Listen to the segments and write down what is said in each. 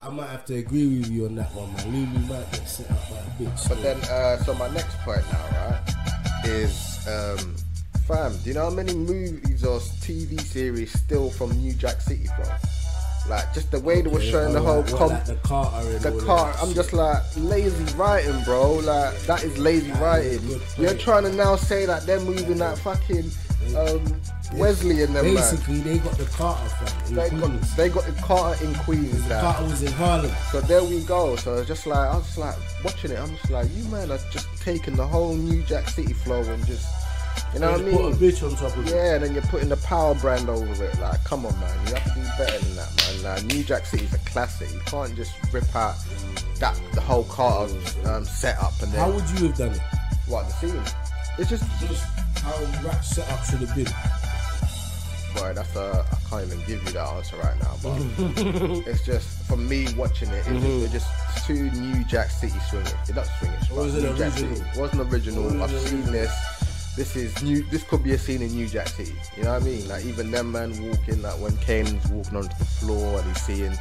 I might have to agree with you on that one, man. Lulu might get set up by a bitch. But then, so my next point now, right, is, fam, do you know how many movies or TV series still from New Jack City, bro? Like, just the way they were showing the whole like the Carter and the car. I'm just like, lazy writing, bro. Like, that is lazy writing. You're trying to now say that they're moving that fucking Wesley and them, basically, man. They got the Carter from they got the Carter in Queens. The Carter was in Harlem. So there we go. So it's just like, I was just like watching it. I'm just like, you man are just taking the whole New Jack City flow and just, you know what I mean? Put a bitch on top of it. Yeah, and then you're putting the power brand over it. Like, come on, man. You have to do better than that, man. Like, New Jack City's a classic. You can't just rip out the whole Carter setup and then. How would you have done it? What, the scene? It's just how rap setup should have been. Boy, I can't even give you that answer right now, but it's just, for me watching it, it's just two New Jack City swingers. It's not swingers, but New Jack City. It wasn't original. I've seen this. This is new. This could be a scene in New Jack City. You know what I mean? Like, even them man walking, like when Kanan's walking onto the floor and he's seeing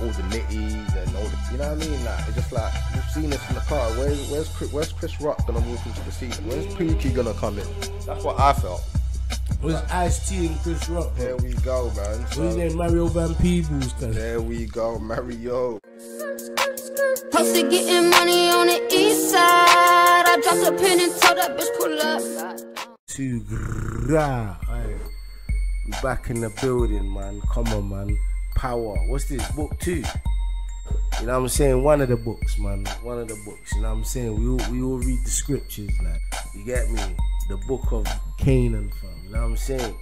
all the nitties and all the, you know what I mean? Like, it's just like, we've seen this in the car. Where's Chris Rock gonna walk into the scene? Where's Pookie gonna come in? That's what I felt. Was Ice-T and Chris Rock? There we go, man. What's his name? Mario Van Peebles. There we go, Mario. Posted getting money on the east side. I dropped a pin and told that bitch pull up. We back in the building, man. Come on, man. Power. What's this? Book 2. You know what I'm saying? One of the books, man. One of the books. You know what I'm saying? We all read the scriptures, like. You get me? The book of Kanan, fam. You know what I'm saying?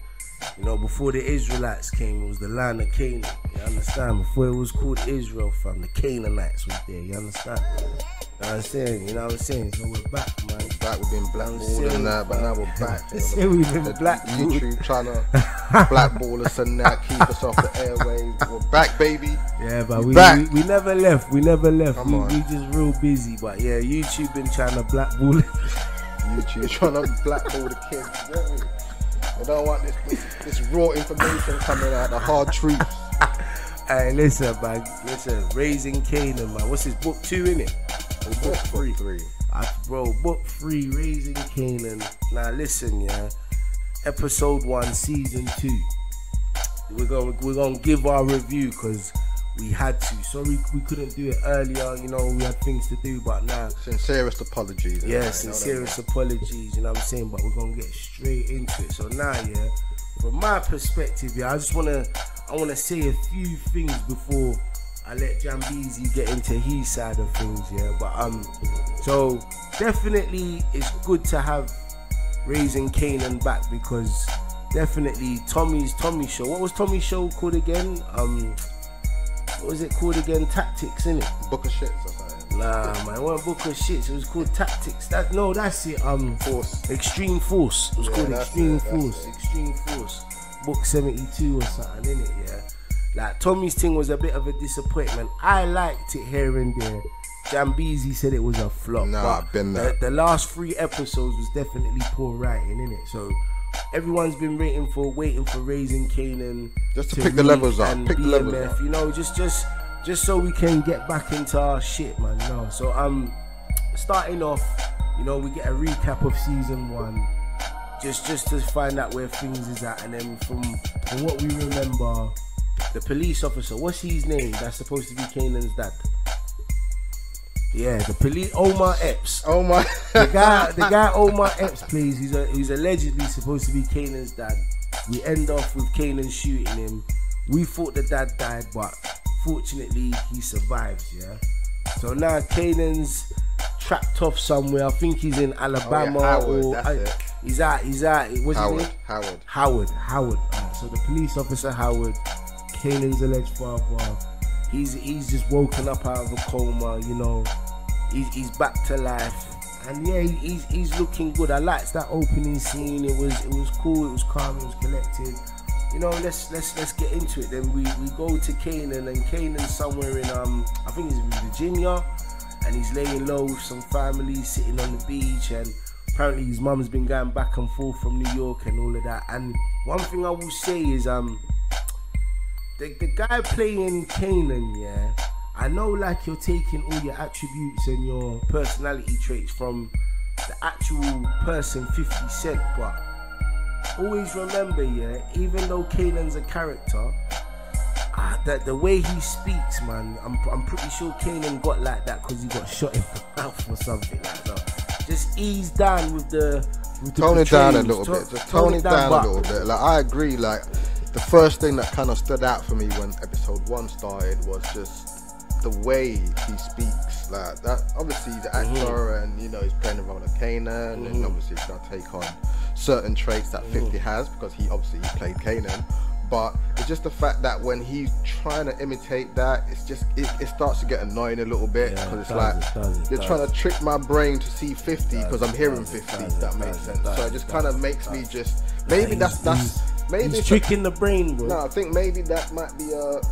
You know, before the Israelites came, it was the land of Canaan. You understand? Before it was called Israel, fam, the Canaanites was there. You understand? You know what I'm saying? You know what I'm saying? So we're back, man. We're back. We've been blackballed and that, but now we're back. We've been blackballed. YouTube trying to blackball us and that, keep us off the airwaves. We're back, baby. Yeah, but we never left. We never left. We just real busy. But yeah, YouTube been trying to blackball. YouTube trying to blackball the kids. They don't want this raw information coming out, the hard truth. Hey, listen, man. Listen, Raising Kanan, man. What's this, book 2, innit? Book 3. Bro, book 3, Raising Kanan. Now listen, yeah. Episode 1, season 2. We're gonna give our review because we had to. Sorry we couldn't do it earlier, you know, we had things to do, but now. Sincerest apologies. Yeah, sincerest apologies, you know what I'm saying? But we're gonna get straight into it. So now, yeah, from my perspective, yeah, I wanna say a few things before I let Jambeezy get into his side of things, yeah. But so definitely it's good to have Raising Kanan back because definitely Tommy's show. What was Tommy's show called again? What was it called again? Tactics, innit? Book of Shits or something. Nah, man, it wasn't Book of Shits. It was called Tactics. That's it. Force. Extreme Force. It was called Extreme Force. Extreme Force. Book 72 or something, innit? Yeah. Like Tommy's thing was a bit of a disappointment. I liked it here and there. Jambeezy said it was a flop. Nah, I've been there. The last 3 episodes was definitely poor writing, innit? So everyone's been waiting for Raising Kanan just to pick the levels up, pick BMF, the levels up. You know, just so we can get back into our shit, man. You know, so starting off, you know, we get a recap of season 1, just to find out where things is at, and then from what we remember, the police officer, what's his name? That's supposed to be Kanan's dad. Yeah, the police, Omar Epps. Omar. The guy Omar Epps plays, he's allegedly supposed to be Kanan's dad. We end off with Kanan shooting him. We thought the dad died, but fortunately he survives, yeah? So now Kanan's trapped off somewhere. I think he's in Alabama. Howard, he's out. What's his name? Howard. So the police officer Howard, Kanan's alleged father, he's just woken up out of a coma, you know. He's back to life, and yeah, he's looking good. I liked that opening scene. It was cool. It was calm. It was collected. You know, let's get into it. Then we go to Kanan, and Kanan's somewhere in I think he's in Virginia, and he's laying low with some family, sitting on the beach, and apparently his mum's been going back and forth from New York and all of that. And one thing I will say is the guy playing Kanan, yeah, I know like you're taking all your attributes and your personality traits from the actual person 50 Cent, but always remember, yeah, even though Kanan's a character, that the way he speaks, man, I'm pretty sure Kanan got like that because he got shot in the mouth or something like that. Just ease down with the tone it down a little bit. Just tone it down a little bit. Like, I agree. Like, the first thing that kind of stood out for me when episode 1 started was just the way he speaks. Like that. Obviously, he's an actor, and you know he's playing the role of Kanan, and obviously he's gonna take on certain traits that 50 has because he played Kanan. But it's just the fact that when he's trying to imitate that, it's just it starts to get annoying a little bit because it's like they're trying to trick my brain to see 50 because I'm hearing 50. If that makes sense. So it just kind of makes me just maybe maybe he's tricking the brain, bro. No, I think maybe that might be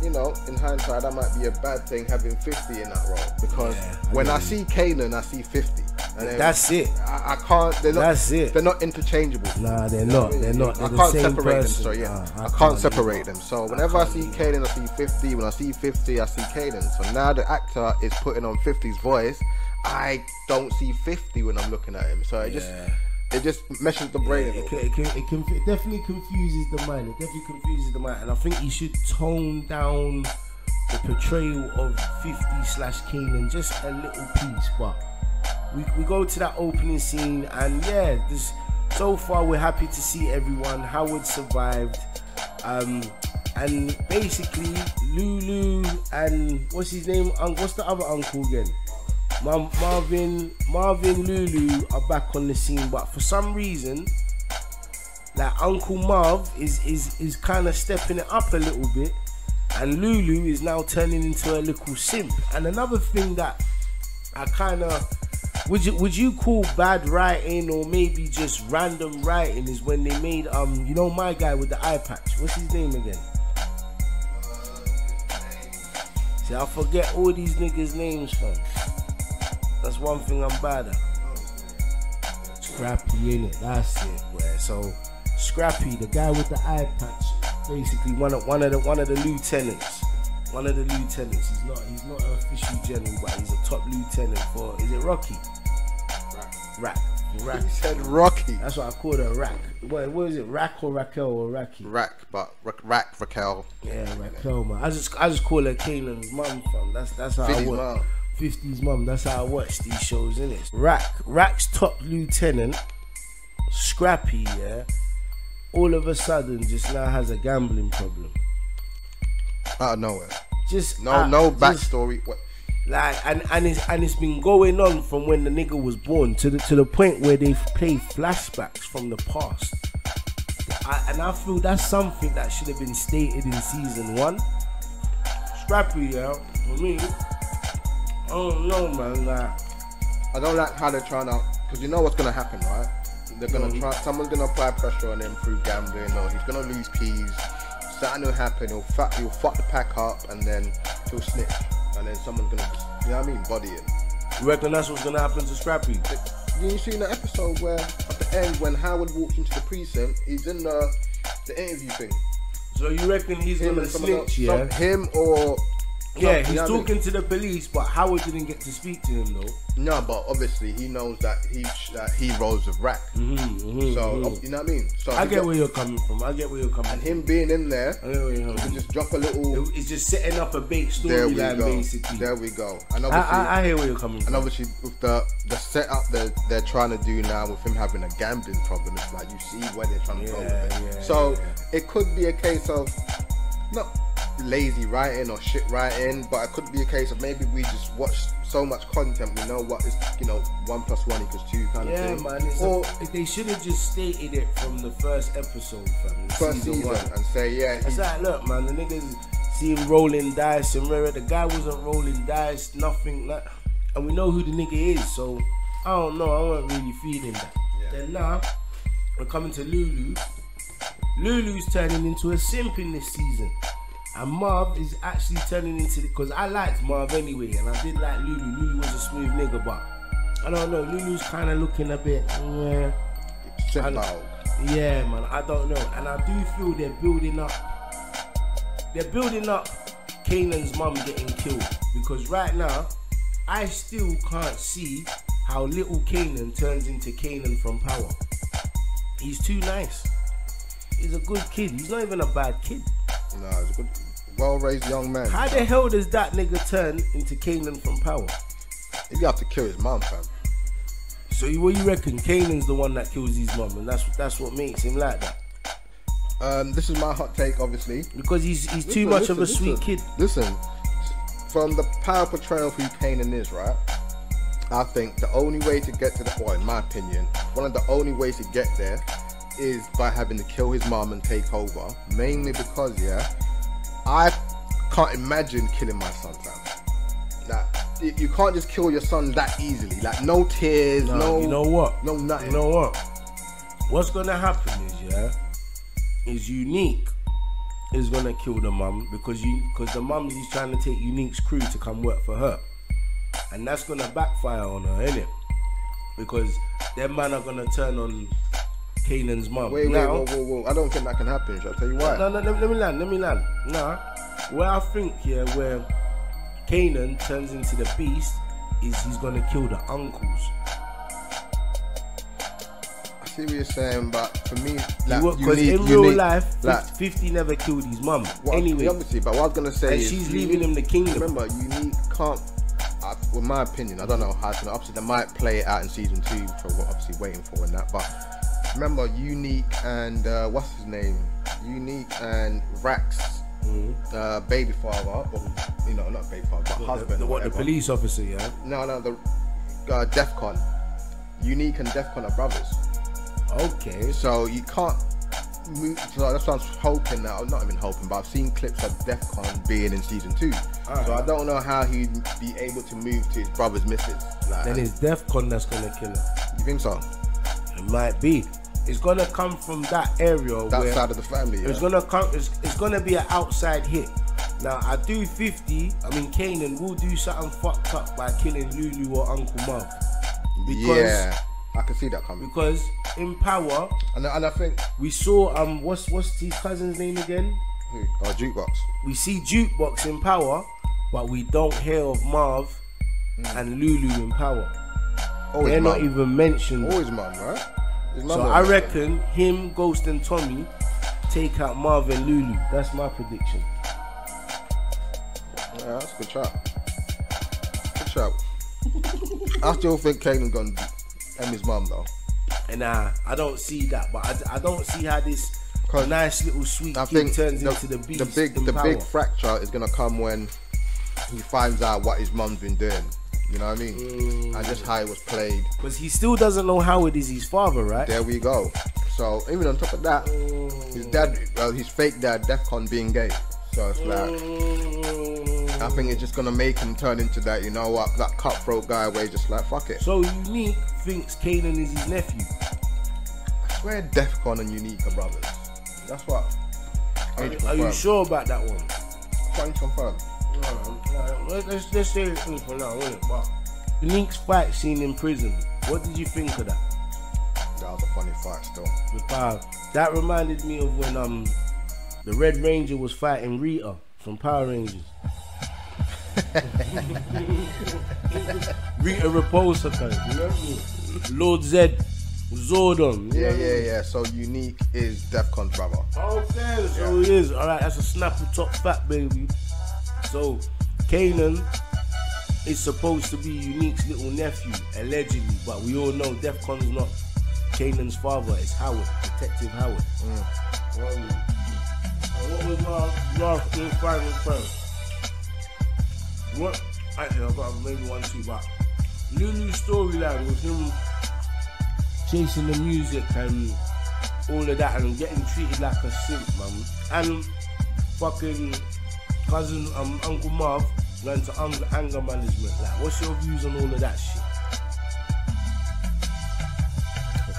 in hindsight that might be a bad thing having 50 in that role because when I see Kanan, I see 50. And that's it. I can't. They're not. That's it. They're not interchangeable. Nah, they're not. They're not. They're I can't the same separate person. them. So yeah, I can't separate them. So whenever I see Kanan, I see 50. When I see 50, I see Kanan. So now the actor is putting on 50's voice. I don't see 50 when I'm looking at him. So it just meshes the brain. It definitely confuses the mind. It definitely confuses the mind. And I think you should tone down the portrayal of 50/Kanan just a little piece, but. We go to that opening scene, and so far we're happy to see everyone. Howard survived, and basically Lulu and what's his name? What's the other uncle again? Marvin, Lulu are back on the scene, but for some reason, like Uncle Marv is kind of stepping it up a little bit, and Lulu is now turning into a little simp. And another thing that I kind of would you call bad writing or maybe just random writing is when they made my guy with the eye patch. What's his name again? See, I forget all these niggas' names, fam. That's one thing I'm bad at. Scrappy, innit? That's it, boy. So Scrappy, the guy with the eye patch, basically one of the lieutenants. One of the lieutenants. He's not an official general, but he's a top lieutenant for. Is it Rocky? Rack. He said Rocky. That's what I called her, Rack. What is it? Rack or Raquel or Racky? Rack, but Raquel. Yeah, Raquel, man. I just call her Kanan's mum, fam. That's how I watch. 50's mum. That's how I watch these shows, innit? Rack's top lieutenant, Scrappy, yeah. All of a sudden, just now has a gambling problem. Out of nowhere. Just no backstory. What? Like and it's been going on from when the nigga was born to the point where they've played flashbacks from the past. I feel that's something that should have been stated in season 1. Scrappy, yeah, for me, I don't know, man. Like, I don't like how they're trying to, because you know what's gonna happen, right? They're gonna try. Someone's gonna apply pressure on him through gambling, or he's gonna lose keys. Something will happen. He'll fuck the pack up, and then he'll snitch, and then someone's gonna, you know what I mean, body him. You reckon that's what's gonna happen to Scrappy? You seen the episode where at the end when Howard walks into the precinct, he's in the interview thing. So you reckon he's gonna snitch, yeah? Him or yeah, he's talking to the police, but Howard didn't get to speak to him though. No, but obviously he knows that he rolls with Rack. So you know what I mean. So I get where you're coming from. And him being in there, you can just drop a little. It's just setting up a bait storyline, basically. There we go. And obviously, I hear where you're coming from. And obviously, with the setup that they're trying to do now with him having a gambling problem, it's like you see where they're trying to go with it. Yeah, so it could be a case of not lazy writing or shit writing, but it could be a case of maybe we just watch so much content, we know what is, 1 + 1 = 2 kind of thing. Yeah, man. Or they should have just stated it from the first episode, fam. First season, and say, it's like, look, man, the niggas see him rolling dice, and the guy wasn't rolling dice, nothing like, and we know who the nigga is, so I don't know, I wasn't really feeling that. Then now we're coming to Lulu. Lulu's turning into a simp in this season. And Marv is actually turning into, because I liked Marv anyway, and I did like Lulu. Lulu was a smooth nigga, but I don't know. Lulu's kind of looking a bit, yeah, man. I don't know, and I do feel they're building up. Kanan's mum getting killed. Because right now, I still can't see how little Kanan turns into Kanan from Power. He's too nice. He's a good kid. He's not even a bad kid. No, he's a good, well-raised young man. How the hell does that nigga turn into Kanan from Power? You have to kill his mum, fam. So what you reckon? Kanan's the one that kills his mum, and that's what makes him like that. This is my hot take, obviously. Because he's too much of a sweet kid. Listen, from the power portrayal of who Kanan is, right? I think the only way to get to the point, in my opinion, one of the only ways to get there is by having to kill his mom and take over. Mainly because, I can't imagine killing my son, fam. Like, you can't just kill your son that easily. Like, no tears, no. You know what? No nothing. You know what? What's gonna happen is Unique is gonna kill the mum because the mum is trying to take Unique's crew to come work for her, and that's gonna backfire on her, innit? Because them man are gonna turn on Kanan's mum. Wait, whoa. I don't think that can happen. I'll tell you why. No, let me land. Nah, where I think where Kanan turns into the beast is he's gonna kill the uncles. I see what you're saying, but for me, because in real life, 50 never killed his mum. Anyway, obviously, but what I was gonna say is she's leaving him the kingdom. Remember, Unique can't. In my opinion, I don't know how to. Obviously, they might play it out in season 2, which we're obviously waiting for and that. But remember, Unique and what's his name? Unique and Rax. Baby father, or, not baby father, but husband. The police officer, yeah? No, the DEFCON. Unique and DEFCON are brothers. Okay. So you can't move. So that's what I'm hoping now. Not even hoping, but I've seen clips of DEFCON being in season 2. So I don't know how he'd be able to move to his brother's missus. Like, then it's DEFCON that's gonna kill her. You think so? It might be. It's gonna come from that area. That side of the family. Yeah. It's gonna come. It's gonna be an outside hit. Now I do 50. I mean, Kanan will do something fucked up by killing Lulu or Uncle Marv. Because I can see that coming. Because in Power, and I think we saw what's his cousin's name again? Who? Jukebox. We see Jukebox in Power, but we don't hear of Marv and Lulu in Power. They're not even mentioned. Always mum, right? So I reckon him, Ghost and Tommy take out Marv and Lulu. That's my prediction. Yeah, that's a good shout. Good shout. I still think Kanan's gonna Emmy's mum though. And I don't see that, but I don't see how this nice little sweet kid turns into the beast. The big fracture is gonna come when he finds out what his mum's been doing. You know what I mean? And just how it was played. Because he still doesn't know Howard is his father, right? There we go. So even on top of that, his dad, his fake dad, DEFCON being gay. So it's like, I think it's just gonna make him turn into that, you know what, that cutthroat guy where he's just like, fuck it. So Unique thinks Kanan is his nephew. I swear DEFCON and Unique are brothers. That's what. Are you sure about that one? Trying to confirm. Let's say it for now, won't it? But Unique's fight scene in prison, what did you think of that? That was a funny fight still. That reminded me of when the Red Ranger was fighting Rita from Power Rangers. Rita Repulsa, remember? Lord Zed, Zordon. Yeah. So Unique is DEFCON's brother. Okay, so he is. Alright, that's a snapple top fat, baby. So Kanan is supposed to be Unique's little nephew, allegedly, but we all know DEFCON's not Kanan's father, it's Howard, Detective Howard. What was last in final first? What? Actually, I've got maybe 1, 2, but Lulu's storyline was him chasing the music and all of that and getting treated like a simp, man. And fucking cousin Uncle Marv learned to anger management. Like, what's your views on all of that shit?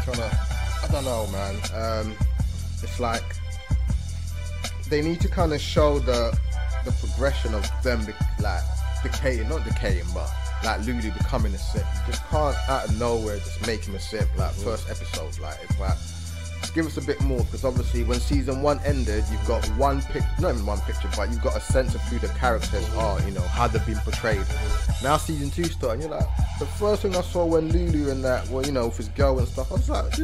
I don't know, man. It's like they need to kind of show the progression of them, like not decaying, but like Lulu becoming a simp. You just can't out of nowhere just make him a simp. Like first episode, like it's like give us a bit more, because obviously when season 1 ended, you've got one picture, not even one picture, but you've got a sense of who the characters are, you know, how they've been portrayed. Now season 2 started, and you're like, the first thing I saw when Lulu and that, well, you know, with his girl and stuff, I was like,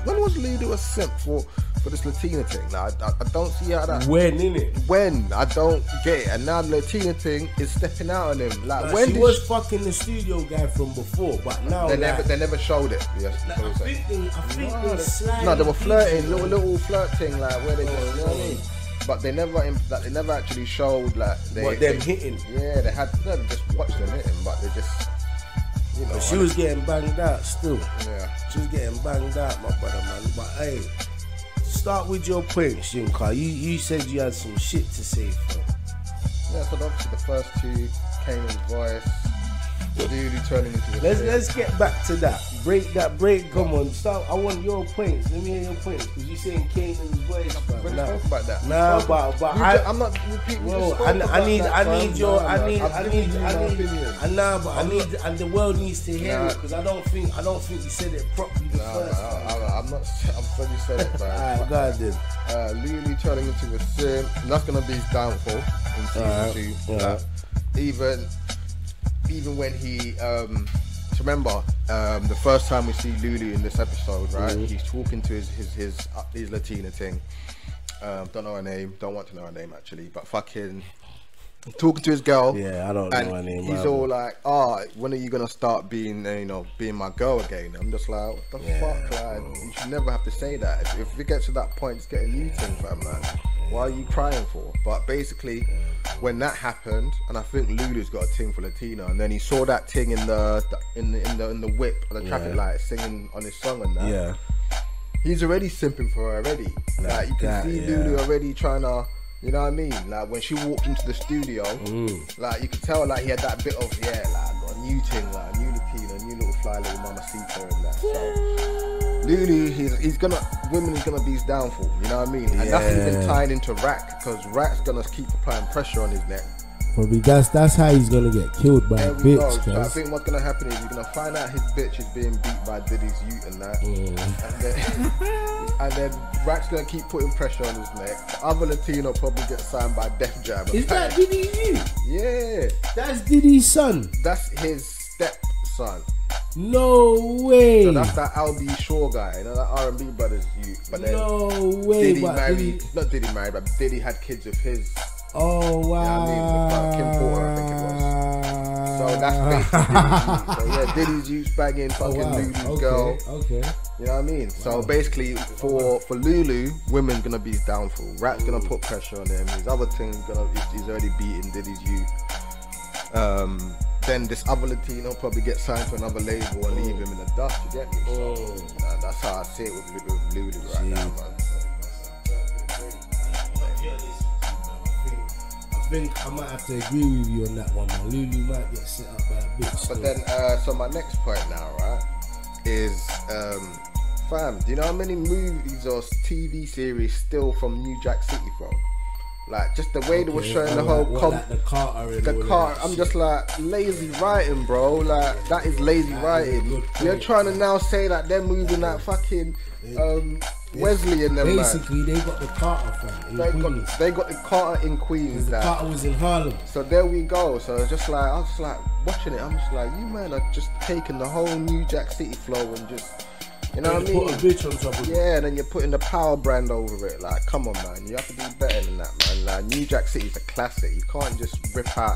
when was Lulu a simp for this Latina thing? Now, I don't see how that... When, innit? When? I don't get it. And now the Latina thing is stepping out on him. Like, when she was fucking the studio guy from before, but now... They never showed it. Yes, like, I think they slightly... No, they were flirting, little flirt thing, like, where they just, you know what I mean? But they never actually showed, like... them hitting? Yeah, they just watched them hitting, but they just... You know, but she was getting banged out still. Yeah. She was getting banged out, my brother, man. But hey, start with your points, Junka. You said you had some shit to say for. Yeah, so obviously the first 2, Kanan's voice, Lulu turning into a Let's get back to that. Break. Come on, start. I want your points. Let me hear your points, because you're saying Kanan's voice. We spoke about that. Nah, but I'm not repeating. Well, I need the world needs to hear it, because I don't think you said it properly the first time. I'm glad you said it, man. Alright, go ahead then. Lulu turning into a sim. That's gonna be his downfall in season 2. Even when he remember the first time we see Lulu in this episode, right? He's talking to his Latina thing. Don't know her name. Don't want to know her name actually, but fucking talking to his girl. Yeah, I don't know her name. He's all like, when are you gonna start being my girl again? I'm just like, what the fuck, like, you should never have to say that. If it gets to that point, just get a new thing, fam, man. What are you crying for? But basically, when that happened, and I think Lulu's got a thing for Latina, and then he saw that thing in the whip on the traffic light, singing on his song and that. Yeah. He's already simping for her already. Like you can see Lulu already trying to, you know what I mean? Like when she walked into the studio, like you could tell like he had that bit of like got a new thing, like a new Latina, a new little fly little mamacita and that. So Lulu, women is gonna be his downfall, you know what I mean? And that's even tied into Rak, because Rak's gonna keep applying pressure on his neck. Probably that's how he's gonna get killed by a bitch. So I think what's gonna happen is you're gonna find out his bitch is being beat by Diddy's youth and that, and then Rak's gonna keep putting pressure on his neck. The other Latino probably get signed by Def Jam. Is that Diddy's youth? Yeah, that's Diddy's son. That's his stepson. No way. So that's that Al B. Shaw guy, you know, that R&B brothers youth. But then no way. Not Diddy married, but Diddy had kids with his. Oh wow! You know what I mean? With Kim Porter, I think it was. So that's basically Diddy's youth. So yeah, Diddy's youth bagging fucking Lulu's girl. Okay. You know what I mean? So basically, for Lulu, women's gonna be his downfall. Rap's gonna put pressure on him. His other thing he's already beating Diddy's youth. Then this other Latino probably get signed to another label and leave him in the dust. You get me? So that's how I see it with Lulu right now, man. I think I might have to agree with you on that one, man. Lulu might get set up by a bitch. But then, so my next point now, right, is, fam, do you know how many movies or TV series still from New Jack City from? Like, just the way they were showing the whole... like the Carter. I'm just like, lazy writing, bro. Like, that is lazy writing. You're trying to now say that they're moving that fucking... Wesley and them. Basically, they got the Carter fam. They got the Carter in Queens. The Carter was in Harlem. So there we go. So it's just like I was like watching it. I'm just like, you man are just taking the whole New Jack City flow and just, you know what I mean? Put a bitch on top of it. Yeah, and then you're putting the power brand over it. Like, come on, man. You have to do better than that, man. Like, New Jack City's a classic. You can't just rip out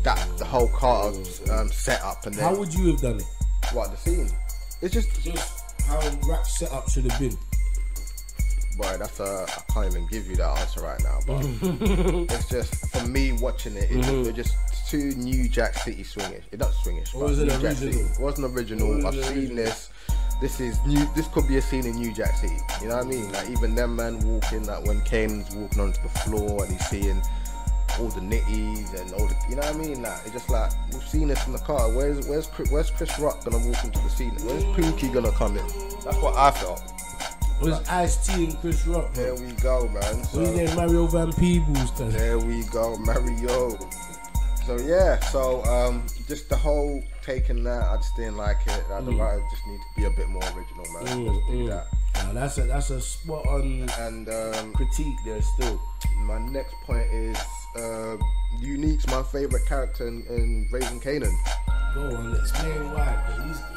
the whole Carter setup and then. How would you have done it? What, the scene? It's just how rap setup should have been. Boy, I can't even give you that answer right now, but it's just, for me watching it, they're just two New Jack City swingish. It's not swingish, but New Jack City. It wasn't original. I've seen this. This is new. This could be a scene in New Jack City. You know what I mean? Like even them man walking, like when Kanan's walking onto the floor and he's seeing all the nitties and all the, you know what I mean? Like it's just like we've seen this in the car. Where's Chris Rock gonna walk into the scene? Where's Pookie gonna come in? That's what I felt. It was Ice-T and Chris Rock. There we go, man. So, who's there? Mario Van Peebles. There we go, Mario. So yeah, just the whole taking that, I just didn't like it. The writer just need to be a bit more original, man. Let's do that. Now that's a spot on and critique there still. My next point is Unique's my favourite character in Raising Kanan. Go on, explain why.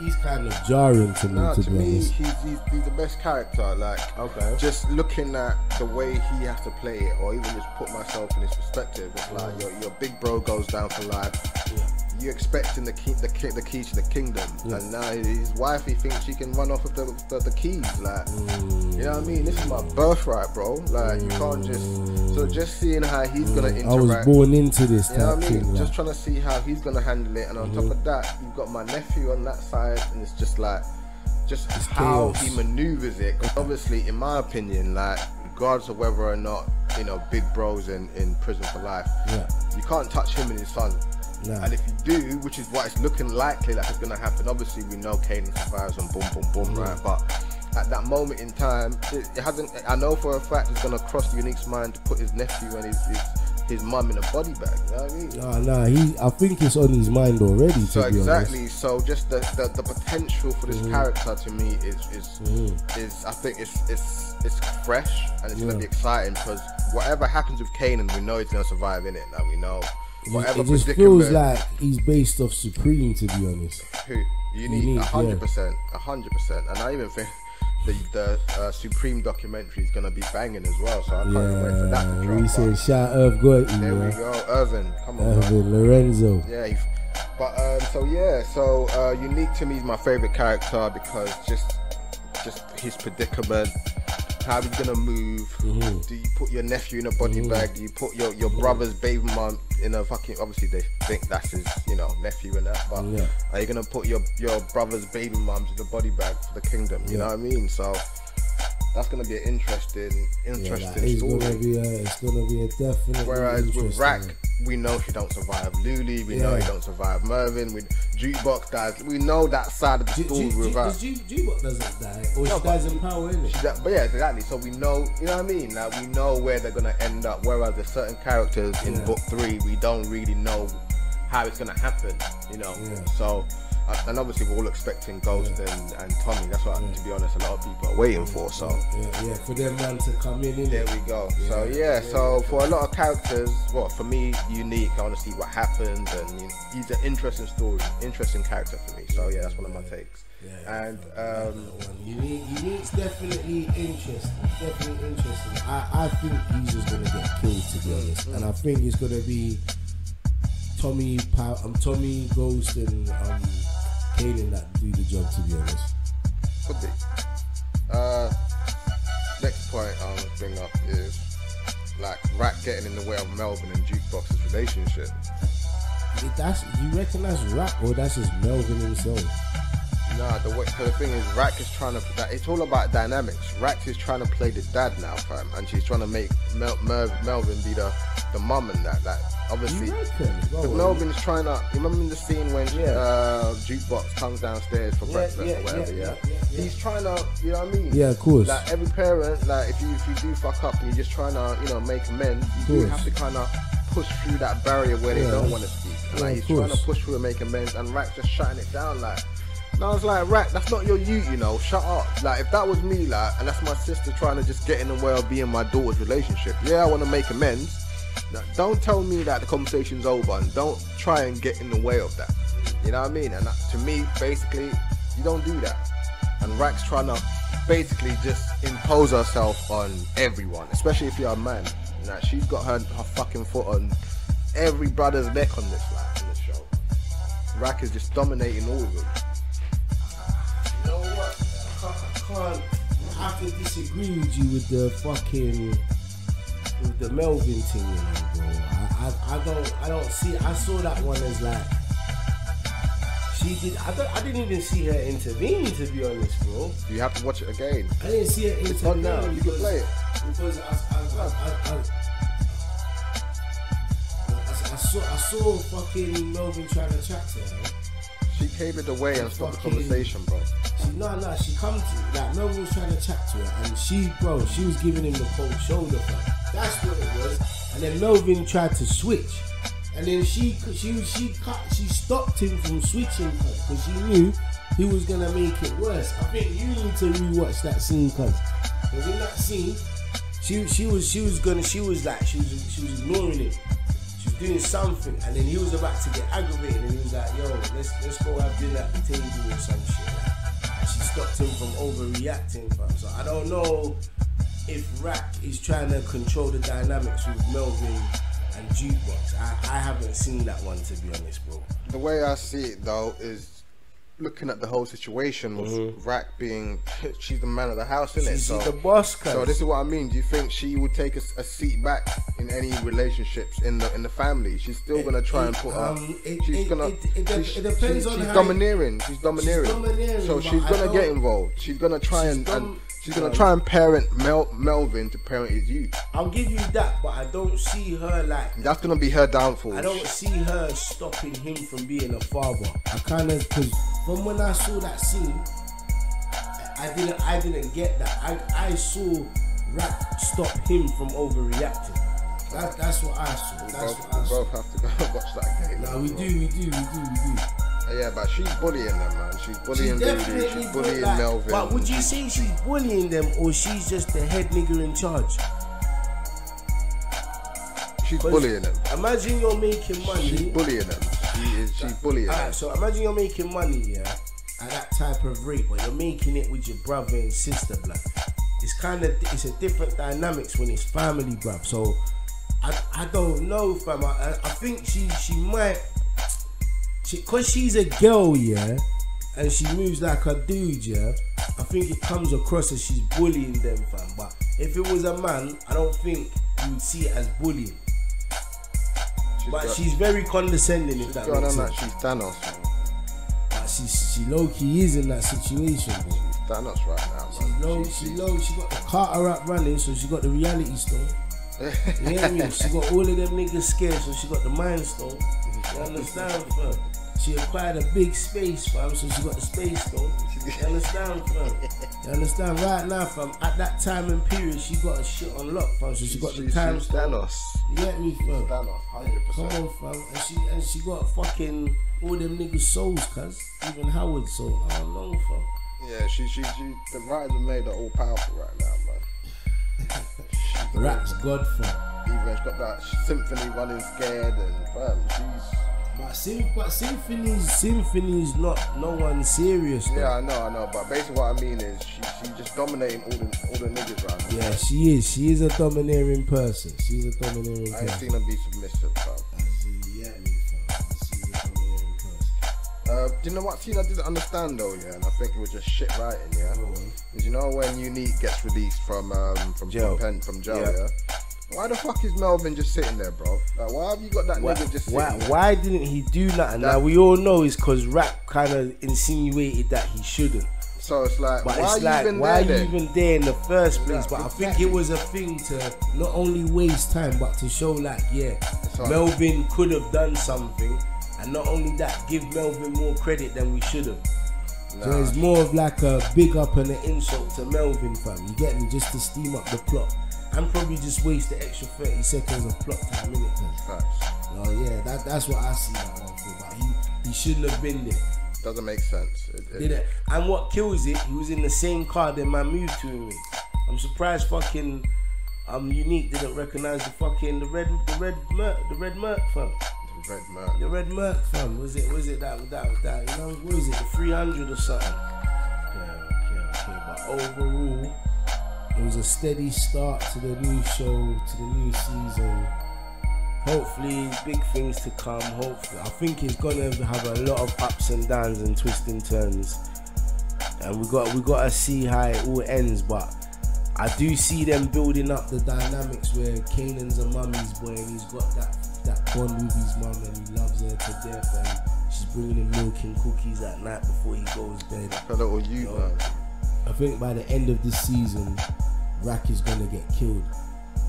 He's kind of jarring to me. To me, he's the best character. Like, just looking at the way he has to play it, or even just put myself in his perspective. It's like your big bro goes down for life. Yeah. You expecting the key to the kingdom, and now his wife, he thinks she can run off with the keys. Like, you know what I mean? This is my birthright, bro. Like, you can't just seeing how he's gonna interact. I was born into this. You know what I mean? Just trying to see how he's gonna handle it, and on top of that, you've got my nephew on that side, and it's just like, it's how chaos. he maneuvers it. 'Cause obviously, in my opinion, like, regardless of whether or not big bro's in prison for life, you can't touch him and his son. Nah. And if you do, which is what it's looking likely that is going to happen, obviously we know Kanan survives and boom, boom, boom, right? But at that moment in time, it hasn't. I know for a fact it's going to cross the Unique's mind to put his nephew and his mum in a body bag. You know what I mean? I think it's on his mind already. So exactly. So just the potential for this character to me is I think it's fresh and it's going to be exciting, because whatever happens with Kanan, we know he's going to survive in it. Now we know. It just feels like he's based off Supreme, to be honest. Who? Unique, 100%, 100%. And I even think the Supreme documentary is gonna be banging as well. So I can't wait for that to drop. We said shout Irv Gotti. There we go, Irvin. Come on, Irvin Lorenzo. Yeah. So Unique to me is my favorite character, because just his predicament. How he's gonna move? Do you put your nephew in a body bag? Do you put your brother's baby mom in a fucking? Obviously they think that's his, nephew and that. But are you gonna put your brother's baby mom in a body bag for the kingdom? You know what I mean? So that's gonna be an interesting story. It's gonna be a definite. Whereas with Rack, we know she don't survive. Luli, we know he don't survive. Mervin, with Jukebox dies. We know that side of the story with her. Jukebox doesn't die, or she dies in power, innit? But yeah, exactly. So we know, you know what I mean? Like, we know where they're gonna end up. Whereas there's certain characters in book 3, we don't really know how it's gonna happen. So. And obviously we're all expecting Ghost and Tommy. That's what, to be honest, a lot of people are waiting for. So for them man to come in. There we go. So for a lot of characters, for me, Unique, I want to see what happens, and he's an interesting story, interesting character for me. So that's one of my takes. Unique's definitely interesting. I think he's just gonna get killed, to be honest, and I think it's gonna be Tommy, Ghost, and Kanan that do the job, to be honest. Could be. Next point I want to bring up is like Rack getting in the way of Melvin and Jukebox's relationship. You reckon that's Rack, or that's just Melvin himself? Nah, the thing is, Rack is trying to. It's all about dynamics. Rack is trying to play the dad now, fam, and she's trying to make Melvin be the mum and that. Like, obviously, because Melvin's trying to. You remember the scene when Jukebox comes downstairs for breakfast or whatever? He's trying to. You know what I mean? Yeah, of course. Like every parent, like if you do fuck up and you're just trying to, make amends, you do have to kind of push through that barrier where they don't want to speak. And, like, he's trying to push through and make amends, and Rack's just shutting it down, like. And I was like, Rack, that's not your shut up. Like, if that was me, like, and that's my sister trying to just get in the way of being my daughter's relationship, I want to make amends. Now, don't tell me that the conversation's over, and don't try and get in the way of that. You know what I mean? And that, to me, basically, you don't do that. And Rack's trying to basically just impose herself on everyone, especially if you're a man. Now, she's got her fucking foot on every brother's neck on this show. Rack is just dominating all of them. You know what? I have to disagree with you with the Melvin thing, bro. I don't see. I saw that one as like she did. I didn't even see her intervene, to be honest, bro. You have to watch it again. I didn't see her intervene. It's on now. You can play it. Because I saw fucking Melvin trying to chat to her. She catered away and stopped the conversation, bro. She come to, like, Melvin was trying to chat to her, and she was giving him the cold shoulder, fam. That's what it was. And then Melvin tried to switch, And then she stopped him from switching because she knew he was gonna make it worse. I think you need to rewatch that scene because in that scene she was ignoring it. She was doing something, and then he was about to get aggravated, and he was like, "Yo, let's go have dinner at the table or some shit." And she stopped him from overreacting, fam. So I don't know if Rack is trying to control the dynamics with Melvin and Jukebox. I haven't seen that one, to be honest, bro. The way I see it though is looking at the whole situation with Rack being, she's the man of the house, isn't it? She's the boss, cuz. So this is what I mean. Do you think she would take a seat back in any relationships in the family? She's still gonna try and put her. It depends on she's how domineering. She's domineering. So she's gonna get involved. She's gonna try she's gonna try and parent Melvin to parent his youth. I'll give you that, but I don't see her like. That's gonna be her downfall. I don't see her stopping him from being a father. I kind of, because from when I saw that scene, I didn't get that. I saw Rack stop him from overreacting. That's what I saw. We both have to go watch that game. No, we do. Yeah, but she's bullying them, man. She's bullying Rudy, she's bullying Melvin. But would you say she's bullying them, or she's just the head nigger in charge? She's bullying them. Imagine you're making money. She's bullying them. She's bullying them. Alright, so imagine you're making money, yeah, at that type of rate, but you're making it with your brother and sister, blood. It's a different dynamics when it's family, bruv. So I don't know, fam. I think she might. Because she's a girl, yeah, and she moves like a dude, yeah, I think it comes across as she's bullying them, fam. But if it was a man, I don't think you would see it as bullying. She's very condescending, if that makes sense. She's Thanos, man. But she low-key is in that situation, bro. She's Thanos right now, man. She got the Carter app running, so she got the reality stone. You know what I mean? She got all of them niggas scared, so she got the mind stone. You understand, fam? She acquired a big space, fam, so she got the space stone. You understand, fam? You understand? Right now, fam, at that time and period, she got a shit on lock, fam, so she got the time stone. Thanos. You get me, fam? Thanos, 100%. Come on, fam. And she got fucking all them niggas souls, cuz. Even Howard's soul. I don't know, fam. Yeah, the writers have made her all powerful right now, man. Rack's God, fam. Even she's got that symphony running scared and fam, But Symphony's not no one serious, though. Yeah, I know. But basically what I mean is she's just dominating all the niggas right now. Yeah, she is. She is a domineering person. She's a domineering person. I ain't seen her be submissive, fam. She's a domineering person. Do you know what scene I didn't understand though, yeah? And I think it was just shit writing, yeah? Because you know when Unique gets released from jail, yeah? Why the fuck is Melvin just sitting there, bro? Like, why have you got that nigga just sitting there? Why didn't he do nothing? Now, we all know it's because Rack kind of insinuated that he shouldn't. So it's like, but why are you even there in the first place? But exactly. I think it was a thing to not only waste time, but to show like, Melvin could have done something. And not only that, give Melvin more credit than we should have. So it's more of like a big up and an insult to Melvin, fam. You get me? Just to steam up the plot. And probably just waste the extra 30 seconds of plot time, innit? Oh yeah, that's what I see that one for. But he shouldn't have been there. Doesn't make sense. Did it? And what kills it, he was in the same car that man moved to him with. I'm surprised fucking Unique didn't recognize the fucking the red Merc fam. The red Merc fam. Was it that you know, what is it, the 300 or something? Okay. But overall, it was a steady start to the new show, to the new season. Hopefully, big things to come. Hopefully, I think it's gonna have a lot of ups and downs and twists and turns, and we got to see how it all ends. But I do see them building up the dynamics where Kanan's a mummy's boy, and he's got that bond with his mum, and he loves her to death, and she's bringing him milk and cookies at night before he goes to bed. Like a little man. I think by the end of this season, Rack is gonna get killed,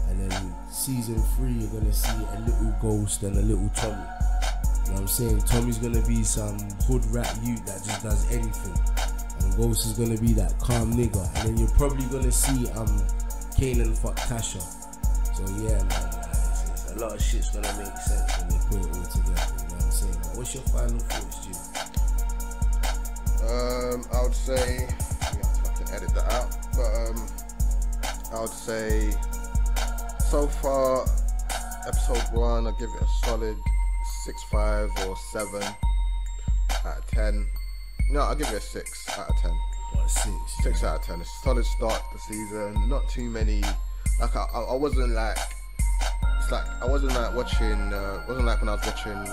and then season 3 you're gonna see a little Ghost and a little Tommy. You know what I'm saying? Tommy's gonna be some hood rat youth that just does anything, and Ghost is gonna be that calm nigga, and then you're probably gonna see Kanan fuck Tasha. So yeah, man, it's a a lot of shit's gonna make sense when they put it all together. You know what I'm saying? But what's your final thoughts, Jim? I would say, I have to edit that out, but I would say so far, episode 1, I give it a solid 6.5 or 7 out of 10. No, I'll give it a 6 out of 10. What, 6? 6 out of 10. It's a solid start to the season. Not too many. Like I wasn't like. It's like I wasn't like watching. Wasn't like when I was watching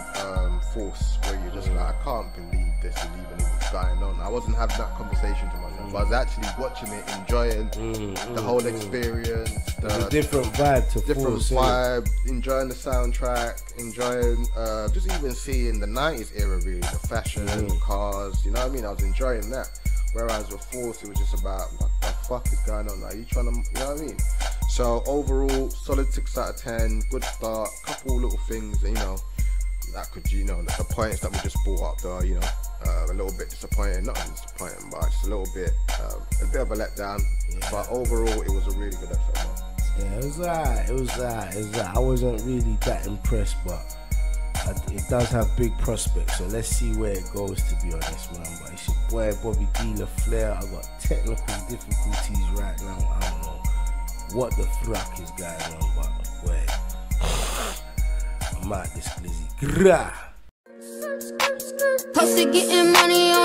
Force, where you're just like, I can't believe this is even going on. I wasn't having that conversation to myself. I was actually watching it, enjoying the whole experience. The different vibe to different Force, vibe, enjoying the soundtrack, enjoying just even seeing the 90s era, really, the fashion, cars, you know what I mean? I was enjoying that. Whereas with Force, it was just about, what the fuck is going on? Are you trying to, you know what I mean? So overall, solid 6 out of 10, good start, couple little things, you know, that could, you know, the points that we just brought up though, you know, a little bit disappointing, not disappointing, but just a little bit, a bit of a letdown. Yeah. But overall, it was a really good episode, man. Yeah, it was alright. I wasn't really that impressed, but it does have big prospects, so let's see where it goes, to be honest, man. But it's your boy Bobby D LaFleur. I got technical difficulties right now. I don't know what the fuck is going on, but boy, I'm out this glizzy. Posted getting money on